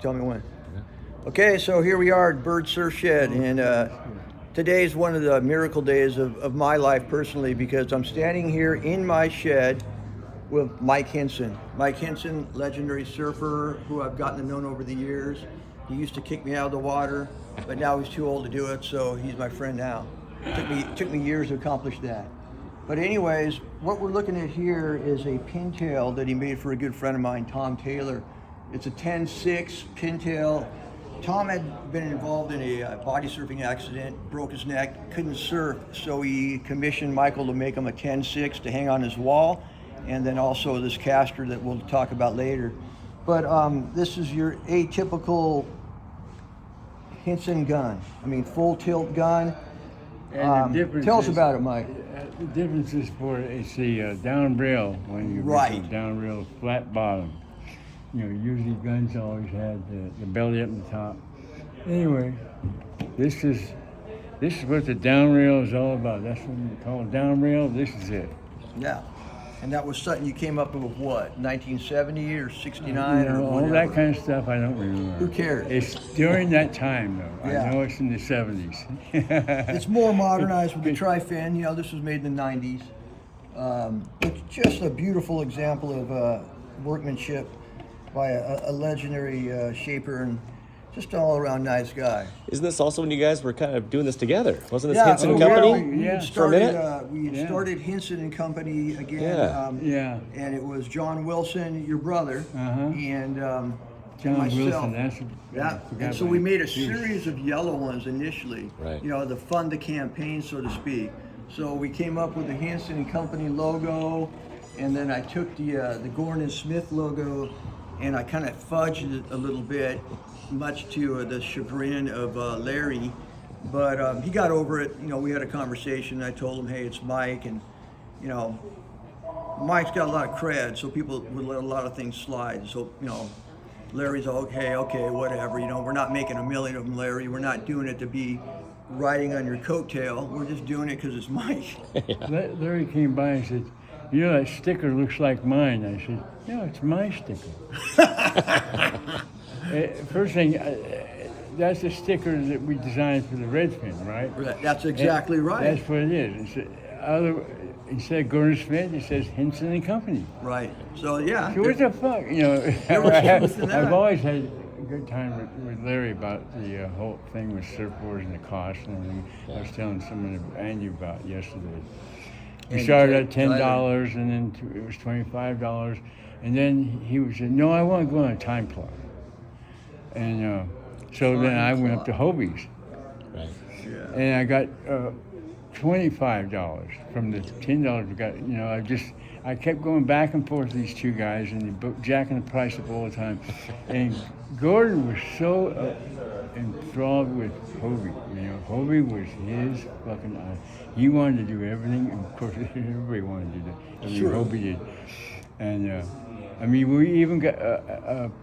Tell me when. Okay, so here we are at Bird Surf Shed, and today is one of the miracle days of my life personally because I'm standing here in my shed with Mike Hynson. Mike Hynson, legendary surfer who I've gotten to know over the years. He used to kick me out of the water, but now he's too old to do it, so he's my friend now. It took me years to accomplish that. But anyways, what we're looking at here is a pintail that he made for a good friend of mine, Tom Taylor. It's a 10-6 pintail. Tom had been involved in a body surfing accident, broke his neck, couldn't surf, so he commissioned Michael to make him a 10-6 to hang on his wall, and then also this caster that we'll talk about later. But this is your atypical Henson gun. I mean, full tilt gun. And the difference tell us is, about it, Mike. The difference is it's the down rail when you Right. get the down rail flat bottom. You know, usually guns always had the belly up in the top. Anyway, this is what the down rail is all about. That's what you call it, down rail. This is it. Yeah. And that was something you came up with what, 1970 or 69 or all whatever? that kind of stuff I don't remember. Who cares? It's during that time though. Yeah. I know it's in the 70s. It's more modernized with the tri-fin. You know, this was made in the 90s. It's just a beautiful example of workmanship by a legendary shaper and just an all-around nice guy. Isn't this also when you guys were kind of doing this together? Wasn't this Yeah, Henson and yeah, Company we had for a started, minute? we had started Henson and Company again. Yeah. Yeah. And it was John Wilson, your brother, and John myself. Wilson, that's Yeah, and so we made a series of yellow ones initially, Right. you know, to fund the campaign, so to speak. So we came up with the Henson and Company logo, and then I took the Gordon and Smith logo, and I kind of fudged it a little bit, much to the chagrin of Larry. But he got over it. You know, we had a conversation. I told him, hey, it's Mike, and you know, Mike's got a lot of cred, so people would let a lot of things slide. So, you know, Larry's okay, whatever. You know, we're not making a million of them, Larry. We're not doing it to be riding on your coattail. We're just doing it because it's Mike. Larry came by and said, you know, that sticker looks like mine. I said, no, it's my sticker. First thing, that's the sticker that we designed for the Redfin, right? That's exactly right. That's what it is. Instead of Gordon Smith, it says Henson and Company. Right. So, yeah. So what the fuck, you know? was truth in that. I've always had a good time with Larry about the whole thing with surfboards and the cost and everything. I was telling someone, Andy, about yesterday. We started at $10, and then it was $25, and then he was saying, "No, I want to go on a time clock." And so then I went up to Hobie's, Right. and I got $25 from the $10 we got. You know, I kept going back and forth with these two guys, and they jacking the price up all the time. And Gordon was so enthralled with Hobie. You know, Hobie was his fucking eye. He wanted to do everything, and of course, everybody wanted to do that. I mean, Sure. Hobie did. And I mean, we even got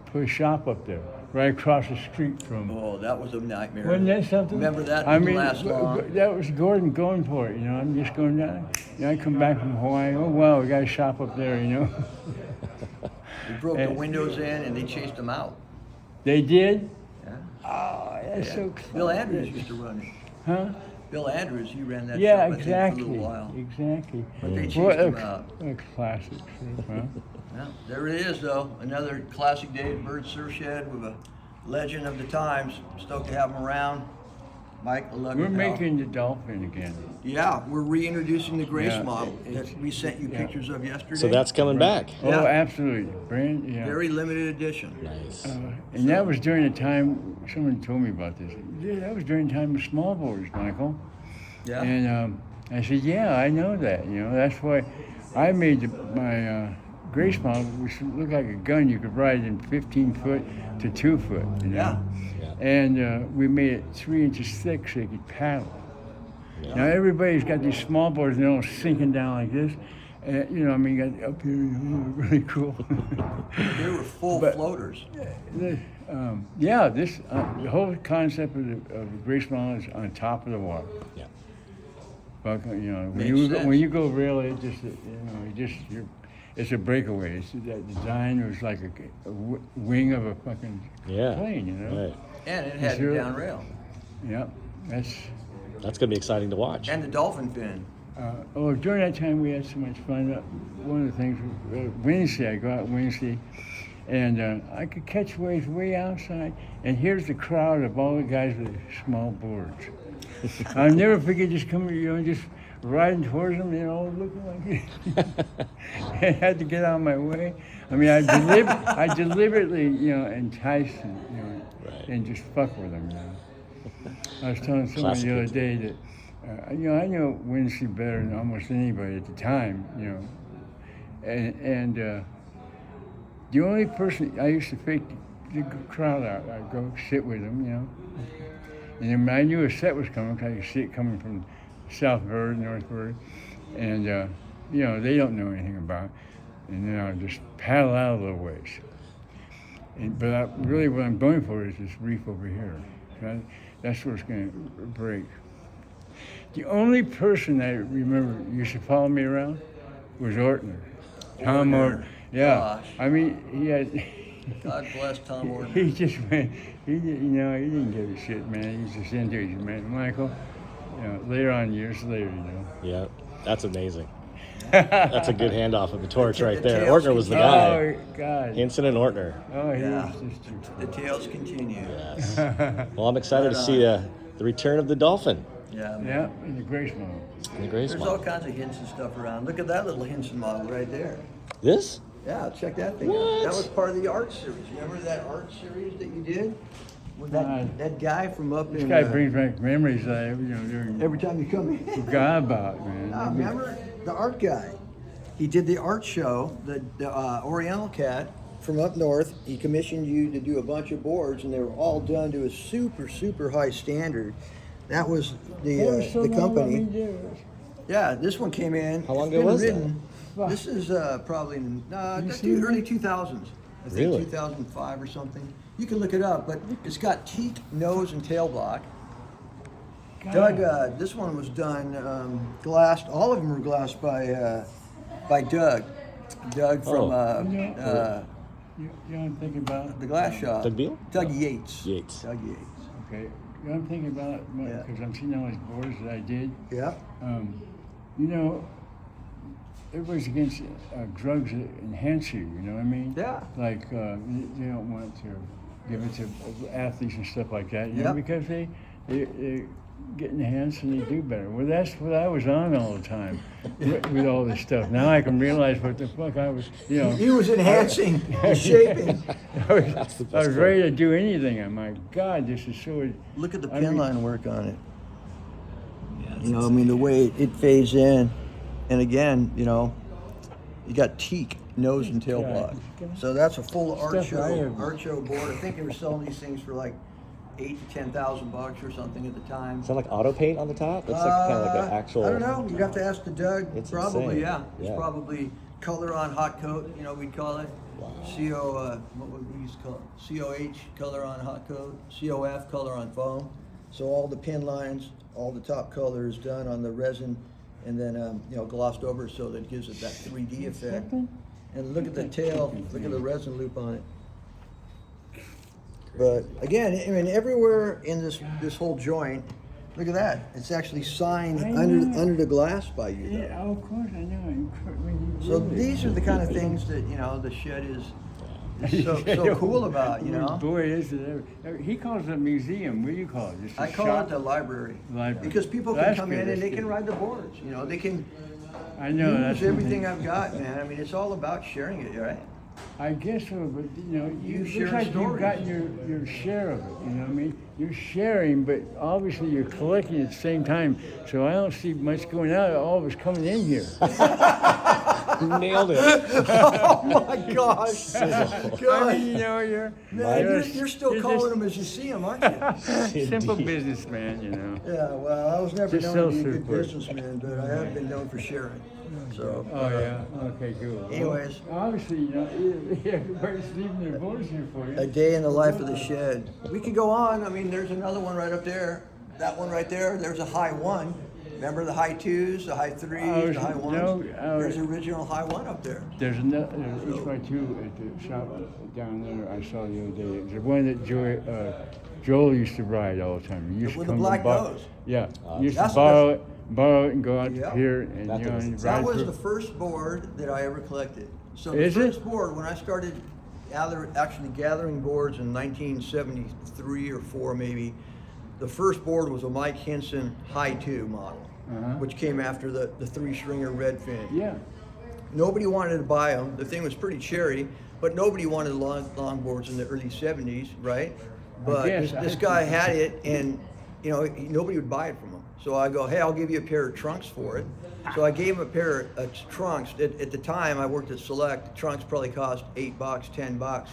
put a shop up there, right across the street from. Oh, that was a nightmare. Wasn't that something? Remember that? I Didn't mean, last long. that was Gordon going for it. You know, I'm just going down. You know, I come back from Hawaii. Oh wow, we got a shop up there. You know. We broke the windows in, and they chased them out. They did. Yeah. Oh, that's so clever. Bill Andrews used to run it. Huh? Bill Andrews, he ran that Yeah, shop, I think, exactly. for a little while. Exactly. But they chased What him a, out. what a classic. Huh? Yeah, there it is, though. Another classic day at Bird Surf Shed with a legend of the times. Stoked to have him around. Mike, I love you, We're pal. making the dolphin again. Yeah, we're reintroducing the Grace Yeah, model that it's- we sent you yeah. pictures of yesterday. So that's coming back. Yeah. Oh, absolutely. Brand, yeah. Very limited edition. Nice. And that was during the time, someone told me about this. Yeah, that was during the time of small boards, Michael. Yeah. And I said, yeah, I know that. You know, that's why I made my Grace model, which looked like a gun you could ride in 15 foot to 2 foot. You know? Yeah. And we made it 3 inches thick so you could paddle. Now everybody's got these small boards and they're all sinking down like this. And, you know, I mean, you got up here, you know, really cool. They were full But- floaters. Yeah, the whole concept of the Grace model is on top of the water. Yeah. But, you know, Makes sense. when you go rail, it just, you know, you're it's a breakaway. That design was like a wing of a fucking plane, you know. Right. And it had a down rail. Yep, That's gonna be exciting to watch. And the dolphin fin. During that time we had so much fun. One of the things, Wednesday, I go out Wednesday, and I could catch waves way outside, and here's the crowd of all the guys with small boards. I'll never forget just coming, just riding towards them, looking like I had to get out of my way. I mean, I deliberately, entice them, and just fuck with them, I was telling someone the other day that, I know Wednesday better than almost anybody at the time, and the only person I used to fake the crowd out, I'd go sit with them, and then I knew a set was coming because I could see it coming from South Bird, North Bird, and they don't know anything about it, and then I'll just paddle out a little ways. But really what I'm going for is this reef over here. That's where it's going to break. The only person I remember used to follow me around was Ortner. Tom Ortner. Yeah. Gosh. I mean, he had. God bless Tom Ortner. He just went. He didn't give a shit, man. He was just into it, man. Michael. Later on, years later, Yeah, that's amazing. That's a good handoff of the torch right there. tails Ortner was the guy. Oh God. Henson and Ortner. Oh, he Yeah. was just too The tales continue. Yes. Well, I'm excited to see the return of the dolphin Yeah, man. Yeah, in the Grace model. in the Grace There's all model. kinds of Henson stuff around. Look at that little Henson model right there. This? Yeah, check that thing out. What? That was part of the art series. Remember that art series that you did? With that guy from up This in... guy brings back memories that during every time you come in. forgot about, man. Ah, remember the art guy? He did the art show, the Oriental Cat from up north. He commissioned you to do a bunch of boards, and they were all done to a super, super high standard. That was the company. Yeah, this one came in. How long It's ago been was that? written. This is probably early 2000s. I think Really? 2005 or something. You can look it up, but it's got teak nose and tail block. Doug, this one was done glassed. All of them were glassed by Doug. Doug from you know I'm thinking about? the glass shop. Doug Beal? Doug Yates. Yates. Doug Yates. Okay. You know I'm thinking about? Yeah. Because I'm seeing all these boards that I did. Yeah. Everybody's against drugs that enhance you, you know what I mean? Yeah. Like, they don't want to give it to athletes and stuff like that, you know, Yep. because they get enhanced and they do better. Well, that's what I was on all the time with all this stuff. Now I can realize what the fuck I was, He was enhancing, shaping. I was ready to do anything. I'm like, God, this is so... Look at the I pin mean- line work on it. The way it fades in. And again, you got teak nose and tail Yeah. block. So that's a full art Stuff I have. show board. I think they were selling these things for like $8,000 to $10,000 or something at the time. Is that like auto paint on the top? That's like kind of like an actual. I don't know. You'd have to ask the Doug. It's Probably, insane. yeah. Yeah. It's probably color on hot coat. We'd call it. Wow. What would we used to call it? COH, color on hot coat. COF, color on foam. So all the pin lines, all the top color is done on the resin, and then glossed over so that it gives it that 3D effect. And look at the tail. Look at the resin loop on it. But again, everywhere in this whole joint, look at that. It's actually signed I know. under the glass by you. Though. Yeah, of course, I know. So these are the kind of things that the shed is so cool about. Boy, is it ever. He calls it a museum. What do you call it? Just a I call shop? it the library. Library. Because people can That's come good, in and that's they can good. ride the boards. They can I know. use That's everything I've got, man. It's all about sharing it, right? I guess so, but You looks share like you've stories. got your share of it. You know what I mean? You're sharing, but obviously you're collecting at the same time. So I don't see much going out. All of it's coming in here. Nailed it. Oh my gosh! I God. mean, you're You're still calling them as you see them, aren't you? simple businessman. Yeah, well, I was never Just known to be a sell good surfboards. businessman, but I have been known for sharing. So, Oh yeah. Okay, cool. Anyways. Well, obviously, everybody's leaving their boards here for a you. day in the life of the shed. We could go on. There's another one right up there. That one right there. There's a high one. Remember the high 2s, the high 3s, the high 1s? No, There's the original high 1 up there. There's another HY2 at the shop down there I saw the other day. It's the one that Joel used to ride all the time. He used With to the come black borrow. nose. Yeah, he used to That's borrow it and go out Yeah. here and That you know, thing and is- That ride was through. the first board that I ever collected. So the Is it? first board, when I started actually gathering boards in 1973 or 4 maybe, the first board was a Mike Hynson high 2 model, which came after the 3-stringer red fin. Yeah. Nobody wanted to buy them. The thing was pretty cherry, but nobody wanted long boards in the early 70s, right? But guess this guy had it, and you know, nobody would buy it from him. So I go, hey, I'll give you a pair of trunks for it. So I gave him a pair of trunks. At the time, I worked at Select. The trunks probably cost $8, $10.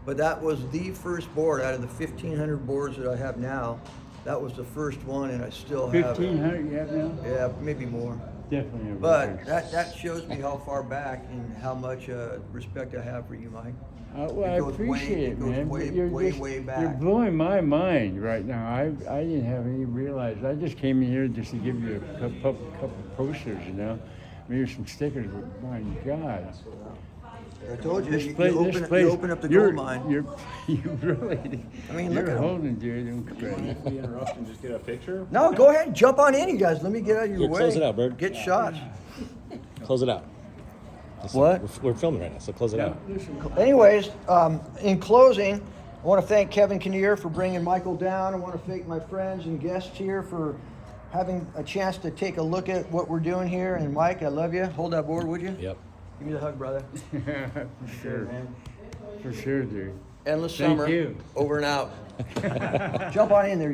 But that was the first board out of the 1,500 boards that I have now. That was the first one, and I still have it. 1,500 you have now? Yeah, maybe more. Definitely. a But record. that shows me how far back and how much respect I have for you, Mike. Well, I It goes appreciate way- it, it goes man. way- but you're way, just, way You're back. blowing my mind right now. I didn't have any realize. I just came in here just to give you a couple posters, you know, maybe some stickers. But my God, I told you, this you place, you open up the you're, gold mine. You really. I mean, you're look at 'em. holding, dude. Incredible. If we interrupt and just get a picture? No, go ahead, jump on in, you guys. Let me get out of your Here, way. close it out, Bird. Get shots. Close it out. What? We're filming right now, so close it out. Anyways, in closing, I want to thank Kevin Kinnear for bringing Michael down. I want to thank my friends and guests here for having a chance to take a look at what we're doing here. And Mike, I love you. Hold that board, would you? Yep. Give me the hug, brother. For sure, man. for sure, dude. Endless Thank summer. you. Over and out. Jump on in there, you